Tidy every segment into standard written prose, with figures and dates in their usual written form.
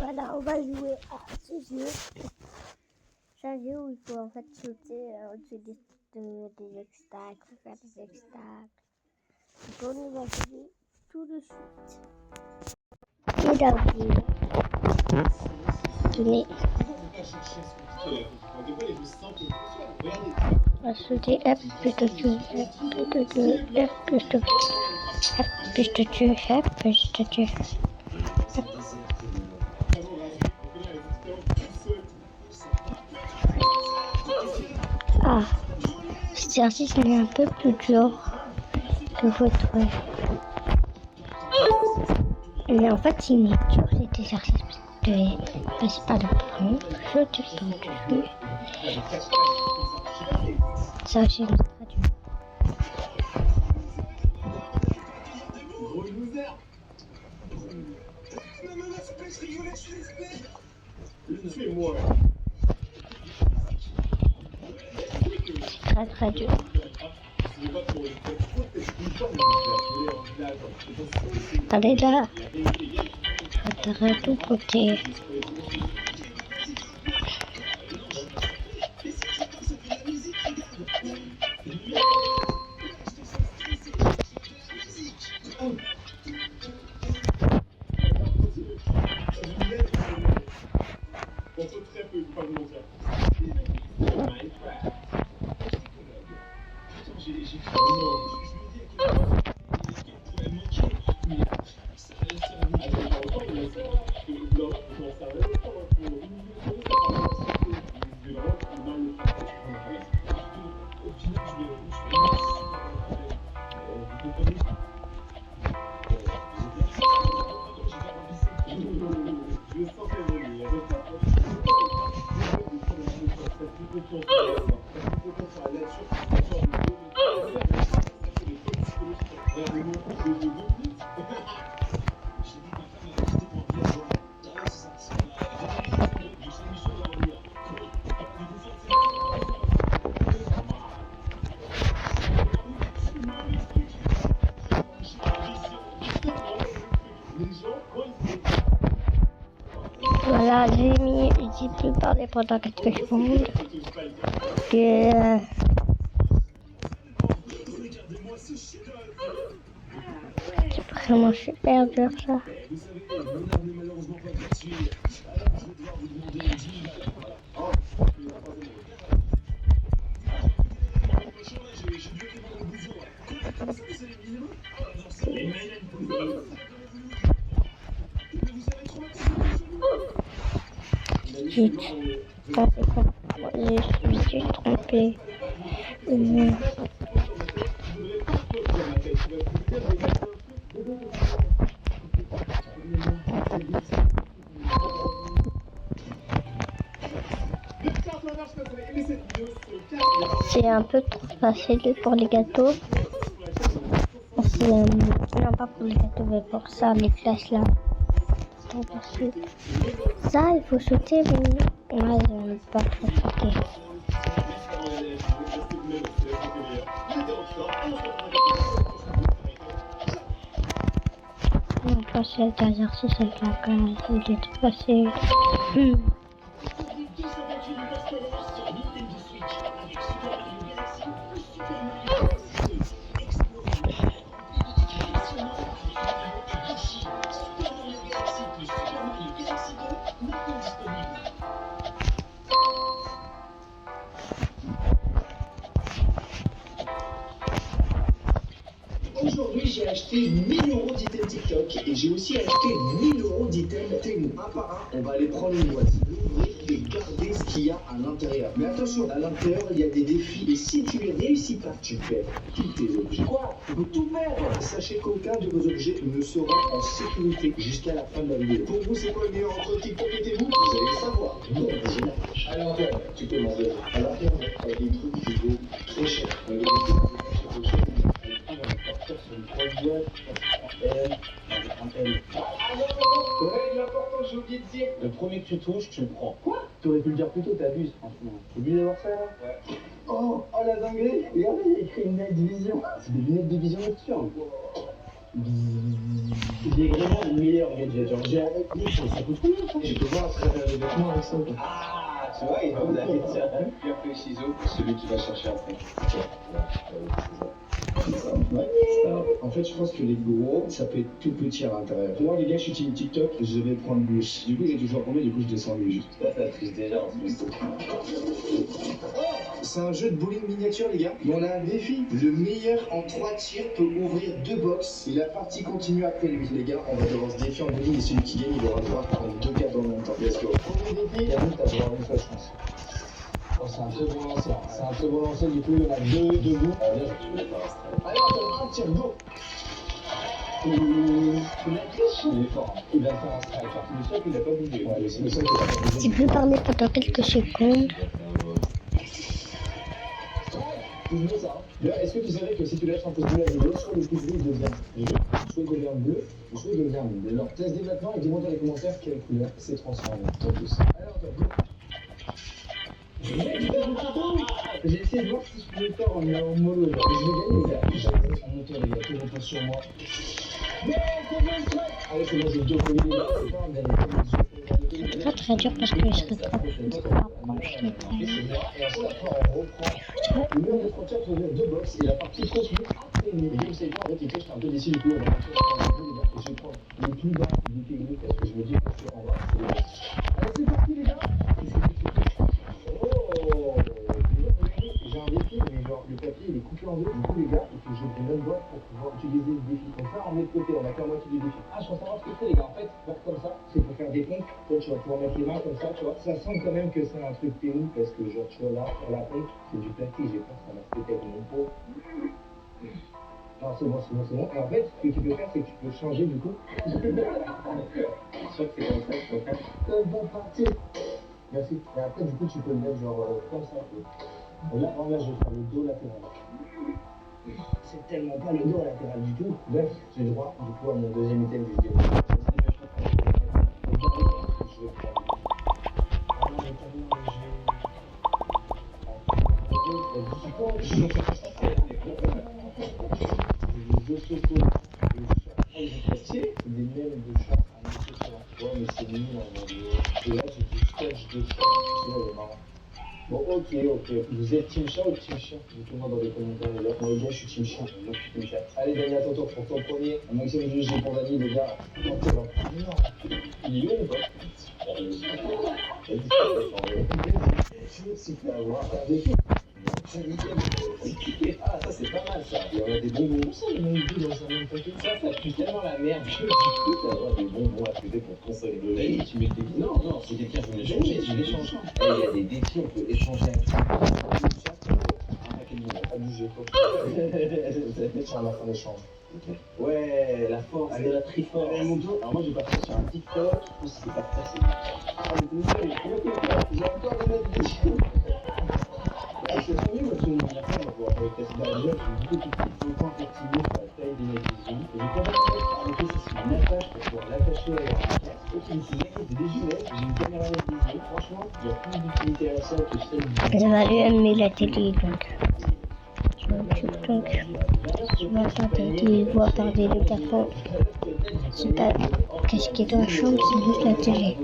Voilà, on va jouer à ce jeu. C'est un jeu où il faut en fait sauter au-dessus des obstacles, faire des obstacles. Donc on va jouer tout de suite. Et d'abord, tenez. On va sauter F plus de Dieu, F plus de Dieu, F plus de Dieu, F plus de Dieu, F plus de Dieu. Ah, cet exercice est un peu plus dur que votre. Mais en fait, il est dur cet exercice parce que passer par le pont, sauter par-dessus. Ça aussi, c'est très dur. C'est très dur. Allez là, t'auras tout côté. Voilà, j'ai plus parlé pendant quelques secondes. Et c'est vraiment super dur ça. Zut, ça c'est con. Je me suis trompée. C'est un peu trop facile pour les gâteaux. Non, pas pour les gâteaux, mais pour ça, les flèches là. Ça, il faut sauter, mais moi, je n'aime pas trop sauter. On va passer cet exercice avec la cage, il est trop facile. Aujourd'hui, j'ai acheté 1000 € d'items TikTok et j'ai aussi acheté 1000 € d'items Temu. Un par un, on va aller prendre une boîte, l'ouvrir et garder ce qu'il y a à l'intérieur. Mais attention, à l'intérieur, il y a des défis et si tu les réussis pas, tu perds tous tes objets. Quoi? Tu peux tout perdre. Sachez qu'aucun de vos objets ne sera en sécurité jusqu'à la fin de la vidéo. Pour vous, c'est quoi le meilleur entre TikTok et Temu? Vous allez le savoir. Non, à l'intérieur, tu peux demander. À l'intérieur, il y a des trucs qui vaut très cher. Le premier que tu touches, tu le prends. Quoi? T'aurais pu le dire plus tôt, t'abuses, franchement. T'es obligé d'avoir ça, là? Ouais. Oh la dinguerie! Regardez, il y a écrit lunettes de vision. C'est des lunettes de vision nocturne. J'ai vraiment le meilleur gadget. Genre, j'ai avec lui, ça coûte combien ça? Je peux voir à travers les vêtements avec ça. Ah, tu vois, il va vous avez ça. Puis après le ciseau, celui qui va chercher après. Ouais. En fait, je pense que les gros, ça peut être tout petit à l'intérieur. Moi, les gars, je suis TikTok, je vais prendre plus. Du coup, j'ai toujours combien, du coup, je descends lui juste. Ça triche déjà en plus. C'est un jeu de bowling miniature, les gars. Mais on a un défi. Le meilleur en 3 tirs peut ouvrir 2 box. Et la partie continue après lui. Les gars, on va devoir se défier en bowling et celui qui gagne, il aura le droit de prendre 2 cartes en même temps. Let's go. Premier défi, et après, t'as le droit à une fois, je pense. Oh, c'est un très bon lancer. C'est un très bon lancer, du coup, il y en a deux debout. Allez, tu mets pas un strike. Allez, on tir, go. Il a triché. Il est fort. Il va faire un strike. Le seul qu'il a pas bougé. Ouais, c'est le seul qu'il a pas bougé. Tu peux parler pendant quelques secondes. C'est ça. D'ailleurs, est-ce que tu savais que si tu lâches un pouce bleu à l'autre, soit le pouce bleu il devient jaune, soit il devient bleu, ou soit il devient rouge. Alors, teste dès maintenant et dis-moi dans les commentaires quelle couleur s'est transformée. Top plus. Alors, top bleu. J'ai essayé de voir si je pouvais faire en mollo. Je vais gagner, les gars. J'ai un moteur, les gars. Tout repose sur moi. Non, allez, c'est bon, j'ai deux colliers, les gars. C'est pas un dernier. C'est pas très dur parce que je serais trop proche des tailles. Et ensuite, après, on reprend. Le mur de frontière peut ouvrir 2 box et la partie continue après nous. Et vous savez quoi, en fait, j'étais un peu déçu du coup. On va partir sur un peu, les gars. Et je vais prendre le plus bas du pignou parce que je me dis que c'est en bas, c'est les box. Allez, c'est parti, les gars. Oh, j'ai un défi, mais genre le papier il est coupé en deux. Du coup, les gars, il faut que j'ouvre une autre boîte pour pouvoir utiliser le défi. Donc là, on met de côté, on a qu'à moitié du défi. Ah, je pense savoir ce que c'est, les gars. En fait, faire comme ça, c'est pour faire des pompes. Toi, tu vas pouvoir mettre les mains comme ça, tu vois. Ça sent quand même que c'est un truc pénible parce que, genre, tu vois là, sur la pompe, c'est du plastique. J'ai peur que ça m'a pété avec mon pot. Non, c'est bon, c'est bon, c'est bon. Et en fait, ce que tu peux faire, c'est que tu peux changer du coup. Je crois que c'est comme ça que tu peux faire. C'est bon, parti. Merci. Et après, du coup, tu peux le mettre genre comme ça. Et là, en là, je vais faire le dos latéral. C'est tellement pas le dos latéral du tout. Bref, j'ai le droit, du coup, à mon deuxième item du vidéo. C'est des mêmes de chat à monsieur sur la ouais, mais c'est nul en anglais. Et là, j'ai du scotch de chat. Tu vois, le marrant. Bon, ok. Vous êtes team chat ou team chien? Dites-moi dans les commentaires, les gars. Moi, les gars, je suis team chien. Moi, je suis team chat. Allez, Dani, à ton tour pour ton premier. Un maximum de jeux pour Dani, les gars. Non, c'est bon. Non. Il est où, ou pas? Je me suis fait avoir un défi. Ah, ça c'est pas mal ça. Il y en a des bonbons. Ça, il y en a eu deux dans un même paquet. Ça pue tellement la merde que du coup, tu vas avoir des bonbons à fêter pour consoler le lait. Tu mets des. Non, c'est quelqu'un qui veut l'échanger. Tu l'échanges. Et il y a des défis, on peut échanger avec toi. Un paquet de bonbons. Pas bouger, quoi. C'est un échange. Okay. Ouais, la force de la triforce. Alors moi j'ai parti sur un TikTok, je pense que c'est pas facile. Ah mais désolé, j'ai encore des mecs dessus. C'est trop mieux parce que la fin on va pouvoir tester la jeu, j'ai beaucoup de petits points pertinents sur la taille des mecs vision. Et j'ai pas arrêté ça sur une attache pour pouvoir l'attacher à la caisse. Ok, c'est des gilets, j'ai une caméra de vision. Franchement, il y a plus d'utilité à ça que celle du. J'avais allumé la télé donc. Donc, tu vas regarder, regarder le carton. C'est pas qu'est-ce qui est dans la chambre, c'est juste la télé.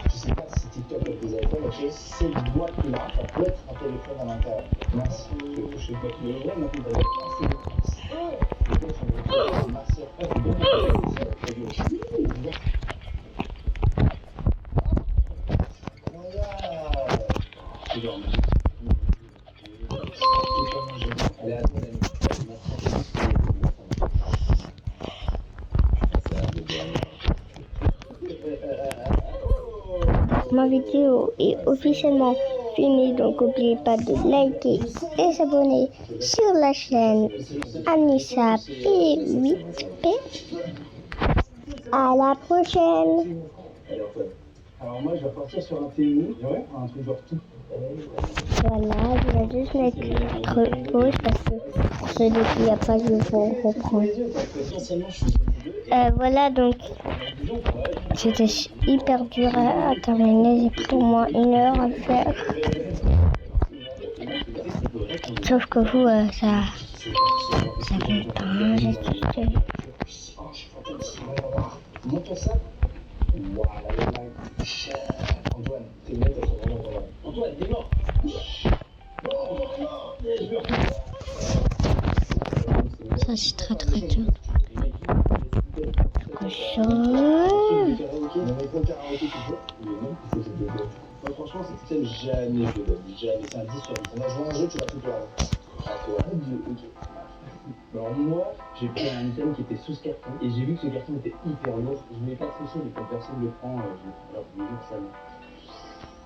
Je sais pas si TikTok a des iPhones, ok, cette boîte-là, ça peut être un téléphone à l'intérieur. Merci. Je sais pas qui est vrai, maintenant t'as assez de France. Les gars sont ma soeur, c'est bon. Allez, à toi, Dani. Ma vidéo est officiellement finie, donc n'oubliez pas de liker et s'abonner sur la chaîne Anissa P8P. À la prochaine. Alors moi je vais partir sur un Temu, ouais, un truc genre tout. Voilà, je vais juste mettre pause parce que pour ceux qui n'y a pas, je vais reprendre. Voilà, donc c'était hyper dur à terminer, j'ai pris au moins 1 heure à le faire. Sauf que vous, ça compte pas, j'ai tout fait. ton sac. Voilà, voilà. Antoine, tes lunettes, elles sont vraiment pas mal. Antoine, t'es mort. Ça, c'est très très dur. Ça. Franchement, cette scène, jamais je le donne. Jamais. C'est un 10 sur 10. On va jouer un jeu, tu vas tout perdre. Ah, toi. Ok. Alors, moi, j'ai pris un item qui était sous ce carton et j'ai vu que ce carton était hyper lourd. Je voulais pas tricher, mais quand personne le prend, alors je me jure ça.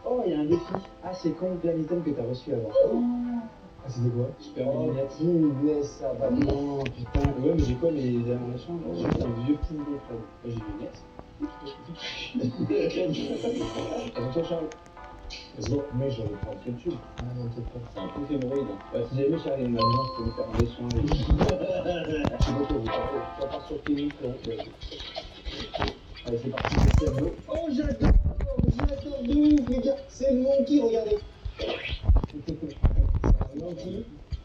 Oh, il y a un défi. Ah, c'est quand plein d'item que t'as reçu avant. Ah, c'était quoi? Super lunettes. Laisse ça, bah non, putain. Ouais, mais j'ai quoi les dernières machins? J'ai un vieux pool de Fred. Moi, j'ai des lunettes. Attention, Charles. Let's go. Mais j'en ai pas en YouTube. Ah non, peut-être pas. C'est un peu hémorroïde. Ouais, si jamais Charles est ma main, je peux lui faire un dessin. Je sais pas quoi vous parlez. Ça part sur tes micros. Allez, c'est parti, c'est le oh, j'adore de ouf, les gars. C'est le monkey, regardez. C'est un monkey.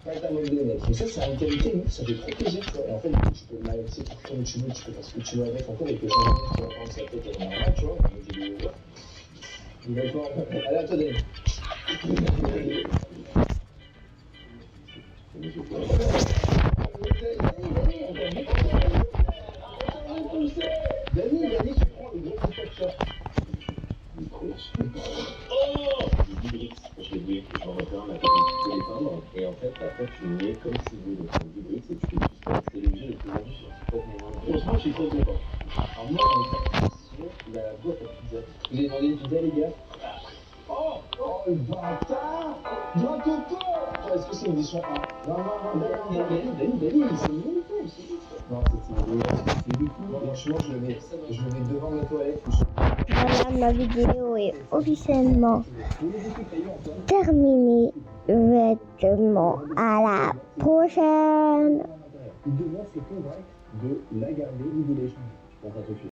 Pas ta mode de lunettes. Mais ça, c'est une qualité, nous, ça fait trop plaisir, quoi. Et en fait, du coup, tu peux le malaxer pour comme tu veux, tu peux faire ce que tu veux avec. Encore, avec le changement, tu vas prendre sa tête et normal, tu vois. D'accord. Allez, à toi, Dani. Dani, tu prends le gros coup de shot. Oh! Je l'ai dit, je m'en repère, on a fait l'éteindre, et en fait, après, tu le mets comme tu veux. Donc, le Brix, et tu fais tout ça. C'est l'objet le plus vendu sur TikTok. Franchement, je suis trop content. Alors, moi, on est parti sur la boîte à pizza. Vous avez demandé une pizza, les gars? Oh, le bâtard! Draco fort! Est-ce que c'est une édition 1? Non, Dani, c'est une non, c'est du coup, franchement, je le mets devant mes toilettes. Voilà, ma vidéo est officiellement terminée. Vêtements. À la prochaine! Il devrait se convaincre de la garder ou de l'échanger. Je pense à tout de suite.